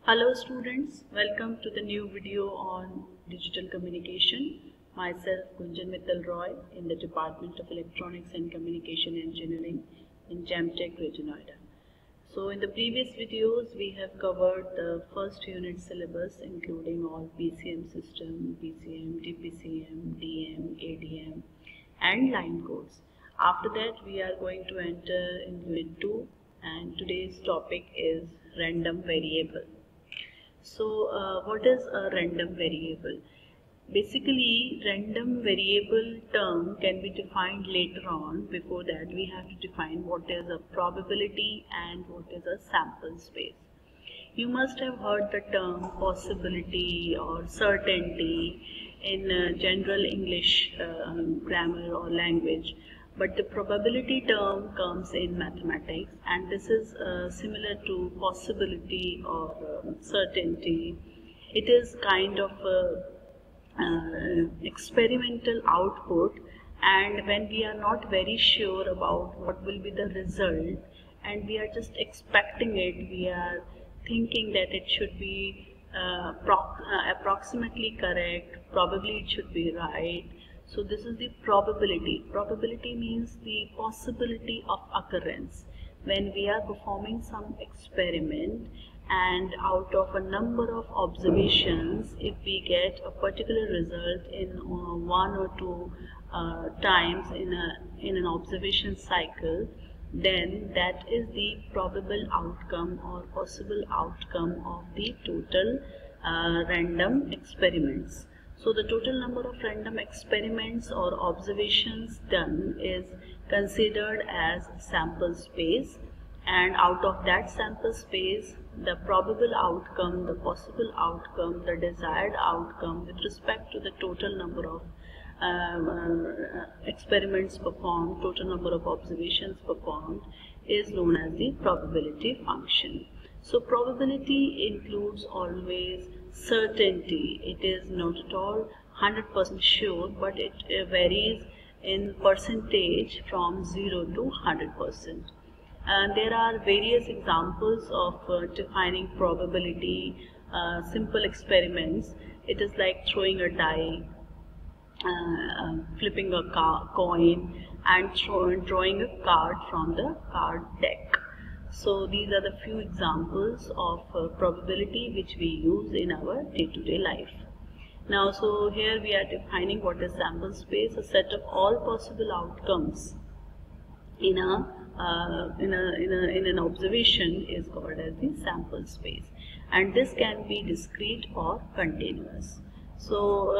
Hello students, welcome to the new video on digital communication. Myself Gunjan Mittal Roy in the Department of Electronics and Communication Engineering in JAMTech Greater Noida. So in the previous videos we have covered the first unit syllabus including all PCM system, PCM, DPCM, DM, ADM and line codes. After that we are going to enter in unit 2 and today's topic is random variable. So what is a random variable? Basically, random variable term can be defined later on. Before that, we have to define what is a probability and what is a sample space. You must have heard the term possibility or certainty in general English grammar or language. But the probability term comes in mathematics, and this is similar to possibility or certainty. It is kind of a experimental output, and when we are not very sure about what will be the result and we are just expecting it, we are thinking that it should be approximately correct, probably it should be right. So this is the probability. Probability means the possibility of occurrence. When we are performing some experiment and out of a number of observations, if we get a particular result in one or two times in an observation cycle, then that is the probable outcome or possible outcome of the total random experiments. So the total number of random experiments or observations done is considered as sample space, and out of that sample space, the probable outcome, the possible outcome, the desired outcome with respect to the total number of experiments performed, total number of observations performed, is known as the probability function. So probability includes always certainty. It is not at all 100% sure, but it varies in percentage from 0 to 100%. And there are various examples of defining probability, simple experiments. It is like throwing a die, flipping a coin, and drawing a card from the card deck. So these are the few examples of probability which we use in our day-to-day life. Now, so here we are defining what is sample space. A set of all possible outcomes in an observation is called as the sample space, and this can be discrete or continuous. So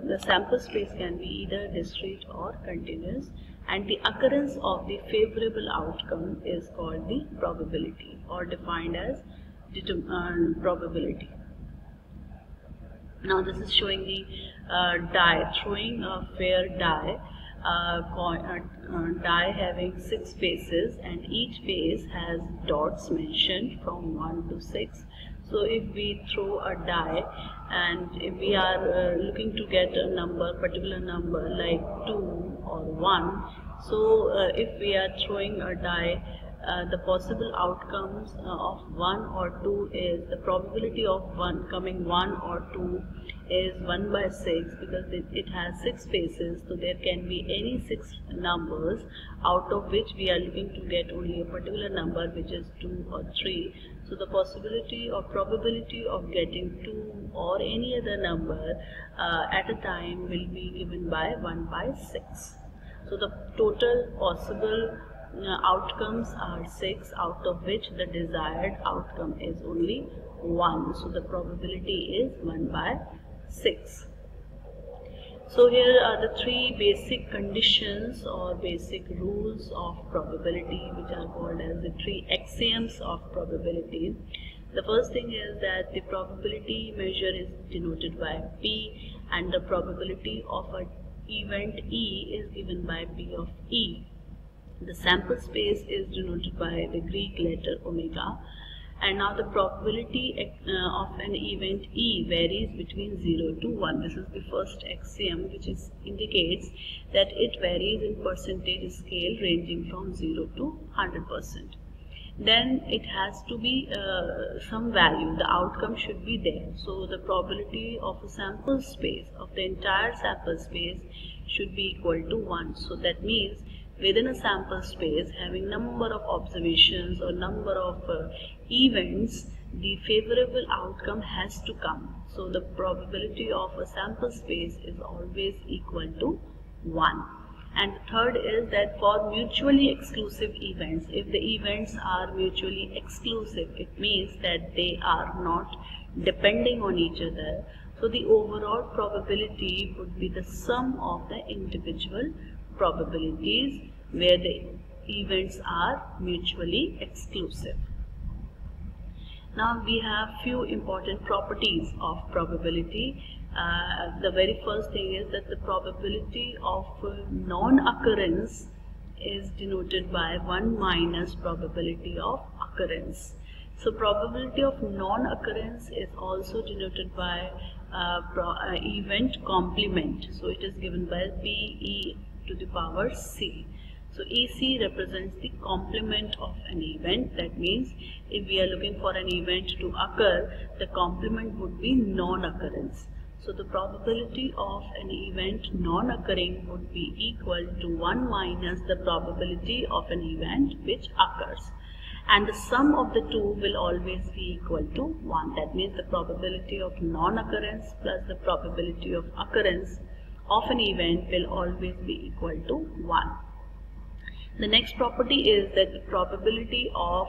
the sample space can be either discrete or continuous, and the occurrence of the favorable outcome is called the probability, or defined as probability. Now this is showing the die, throwing a fair die, die having 6 faces, and each face has dots mentioned from 1 to 6. So if we throw a die and if we are looking to get a number, particular number like 2 or 1, so if we are throwing a die, the possible outcomes of 1 or 2 is, the probability of coming 1 or 2 is 1 by 6, because it has 6 faces, so there can be any 6 numbers out of which we are looking to get only a particular number, which is 2 or 3. So the possibility or probability of getting 2 or any other number at a time will be given by 1 by 6. So the total possible outcomes are 6, out of which the desired outcome is only 1. So the probability is 1 by 6. So here are the 3 basic conditions or basic rules of probability, which are called as the 3 axioms of probability. The first thing is that the probability measure is denoted by P, and the probability of an event E is given by P of E. The sample space is denoted by the Greek letter omega, and now the probability of an event E varies between 0 to 1. This is the first axiom, which indicates that it varies in percentage scale ranging from 0 to 100%. then it has to be some value, the outcome should be there. So the probability of a sample space, of the entire sample space, should be equal to 1. So that means within a sample space having number of observations or number of events, the favorable outcome has to come. So the probability of a sample space is always equal to 1. And the third is that for mutually exclusive events, if the events are mutually exclusive, it means that they are not depending on each other. So the overall probability would be the sum of the individual probabilities where the events are mutually exclusive. Now we have few important properties of probability. The very first thing is that the probability of non-occurrence is denoted by 1 minus probability of occurrence. So probability of non-occurrence is also denoted by event complement. So it is given by PE to the power C. So EC represents the complement of an event. That means if we are looking for an event to occur, the complement would be non-occurrence. So the probability of an event non-occurring would be equal to 1 minus the probability of an event which occurs. And the sum of the two will always be equal to 1. That means the probability of non-occurrence plus the probability of occurrence of an event will always be equal to 1. The next property is that the probability of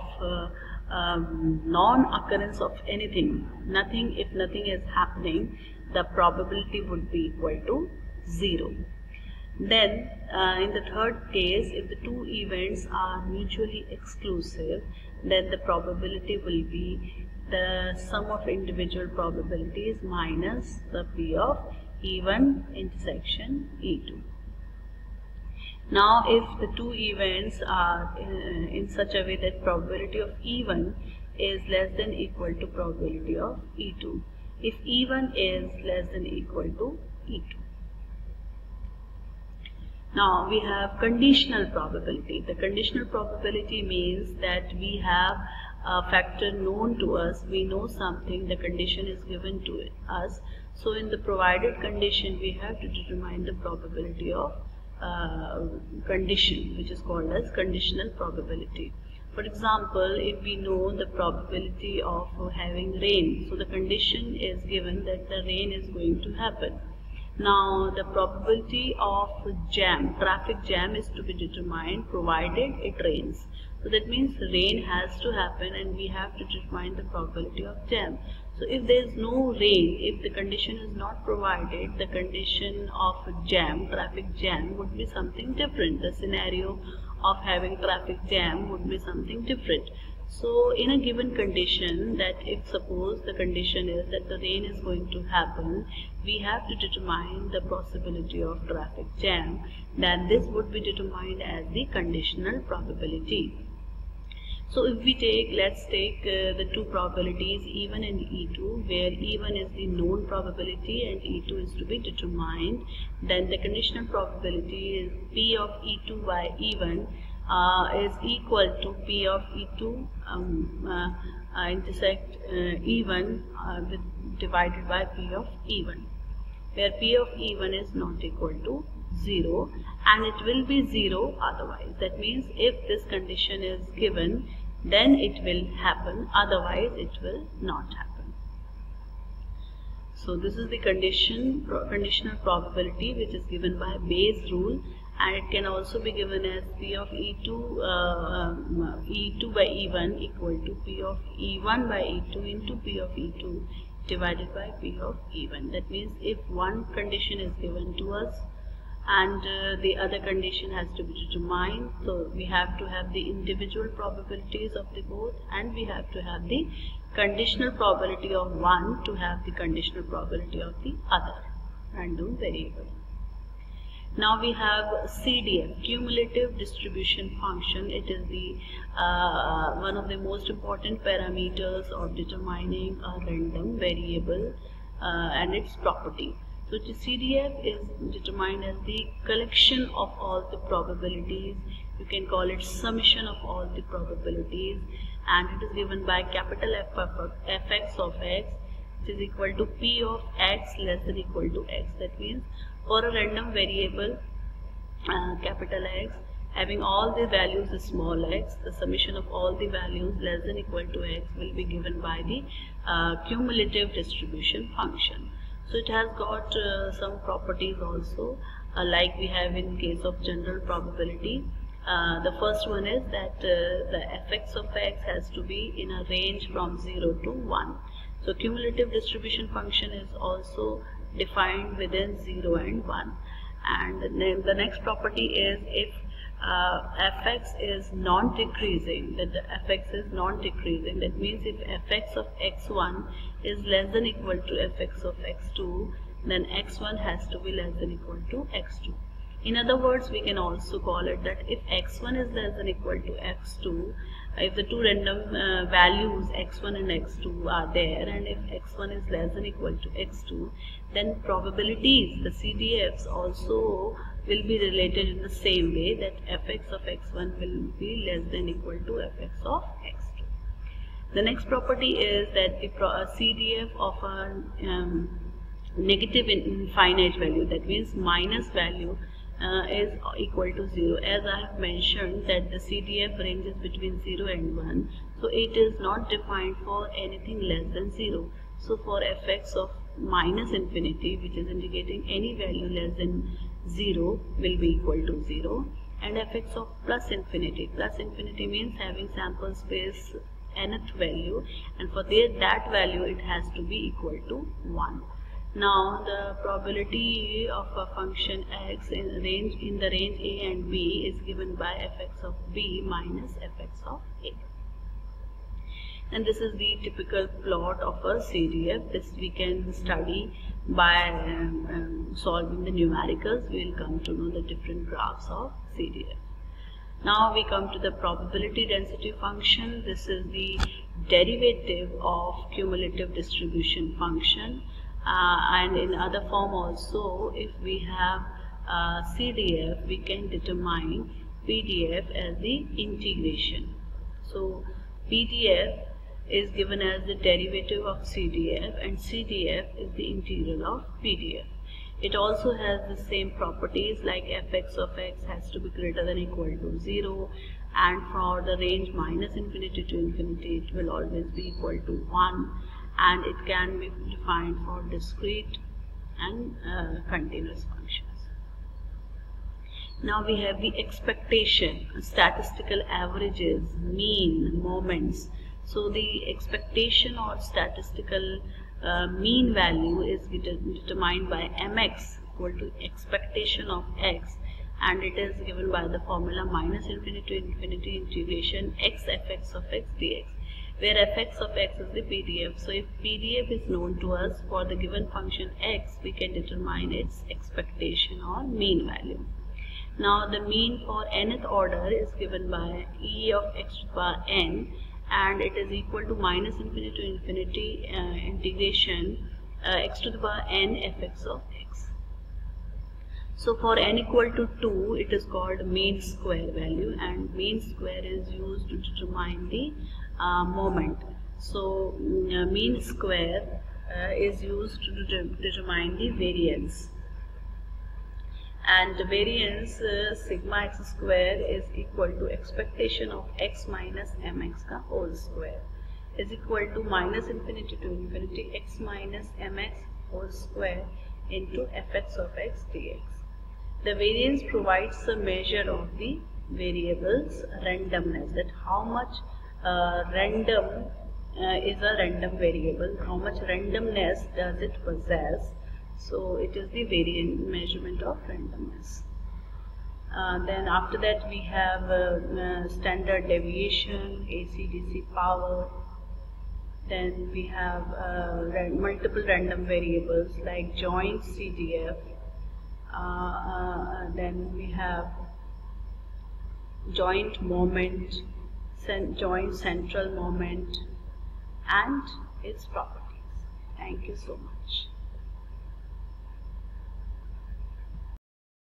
non-occurrence of anything, if nothing is happening, the probability would be equal to 0. Then in the third case, if the two events are mutually exclusive, then the probability will be the sum of individual probabilities minus the P of E1 intersection E2. Now if the two events are in such a way that probability of E1 is less than equal to probability of E2, if E1 is less than equal to E2. Now we have conditional probability. The conditional probability means that we have a factor known to us, we know something, the condition is given to us. So in the provided condition we have to determine the probability of condition, which is called as conditional probability. For example, if we know the probability of having rain, so the condition is given that the rain is going to happen. Now the probability of traffic jam is to be determined provided it rains. So that means rain has to happen and we have to determine the probability of jam. So if there is no rain, if the condition is not provided, the condition of traffic jam would be something different. The scenario of having traffic jam would be something different. So in a given condition, that if suppose the condition is that the rain is going to happen, we have to determine the possibility of traffic jam, then this would be determined as the conditional probability. So if we let's take the two probabilities E1 and E2, where E1 is the known probability and E2 is to be determined, then the conditional probability is P of E2 by E1 is equal to P of E2 intersect E1 divided by P of E1, where P of E1 is not equal to 0 and it will be 0 otherwise. That means if this condition is given, then it will happen, otherwise it will not happen. So this is the conditional probability which is given by Bayes rule, and it can also be given as P of E2 by E1 equal to P of E1 by E2 into P of E2 divided by P of E1. That means if one condition is given to us and the other condition has to be determined, so we have to have the individual probabilities of the both, and we have to have the conditional probability of one to have the conditional probability of the other random variable. Now we have CDF, cumulative distribution function. It is the one of the most important parameters of determining a random variable and its property. So the CDF is determined as the collection of all the probabilities You can call it summation of all the probabilities, and it is given by capital Fx of x, which is equal to P of x less than equal to x. That means for a random variable capital X having all the values small x, the summation of all the values less than equal to x will be given by the cumulative distribution function. So it has got some properties also, like we have in case of general probability. The first one is that the fx of x has to be in a range from 0 to 1. So cumulative distribution function is also defined within 0 and 1. And then the next property is if fx is non-decreasing, that the fx is non-decreasing, that means if fx of x1 is less than equal to fx of x2, then x1 has to be less than equal to x2. In other words, we can also call it that if x1 is less than equal to x2, if the two random values x1 and x2 are there, and if x1 is less than equal to x2, then probabilities, the CDFs, also will be related in the same way, that fx of x1 will be less than equal to fx of x2. The next property is that the CDF of a negative infinite value, that means minus value, is equal to 0. As I have mentioned that the CDF ranges between 0 and 1, so it is not defined for anything less than 0. So for fx of minus infinity, which is indicating any value less than 0, will be equal to 0, and fx of plus infinity means having sample space nth value, and for that value it has to be equal to 1. Now the probability of a function x in the range a and b is given by fx of b minus fx of a. And this is the typical plot of a CDF. This we can study by solving the numericals. We will come to know the different graphs of CDF. Now we come to the probability density function. This is the derivative of cumulative distribution function. And in other form also, if we have CDF, we can determine PDF as the integration. So PDF is given as the derivative of CDF, and CDF is the integral of PDF. It also has the same properties, like fx of x has to be greater than equal to 0, and for the range minus infinity to infinity it will always be equal to 1, and it can be defined for discrete and continuous functions. Now we have the expectation, statistical averages, mean, moments. So the expectation or statistical mean value is determined by mx equal to expectation of x, and it is given by the formula minus infinity to infinity integration x fx of x dx, where fx of x is the PDF. So if PDF is known to us for the given function x, we can determine its expectation or mean value. Now the mean for nth order is given by e of x to the power n, and it is equal to minus infinity to infinity integration x to the power n fx of x. So for n equal to 2, it is called mean square value, and mean square is used to determine the moment. So mean square is used to determine the variance, and the variance sigma x square is equal to expectation of x minus mx ka whole square is equal to minus infinity to infinity x minus mx whole square into fx of x dx. The variance provides a measure of the variable's randomness, that how much random is a random variable, how much randomness does it possess. So it is the variance measurement of randomness. Then after that we have standard deviation, AC/DC power. Then we have multiple random variables like joint CDF. Then we have joint moment, joint central moment, and its properties. Thank you so much.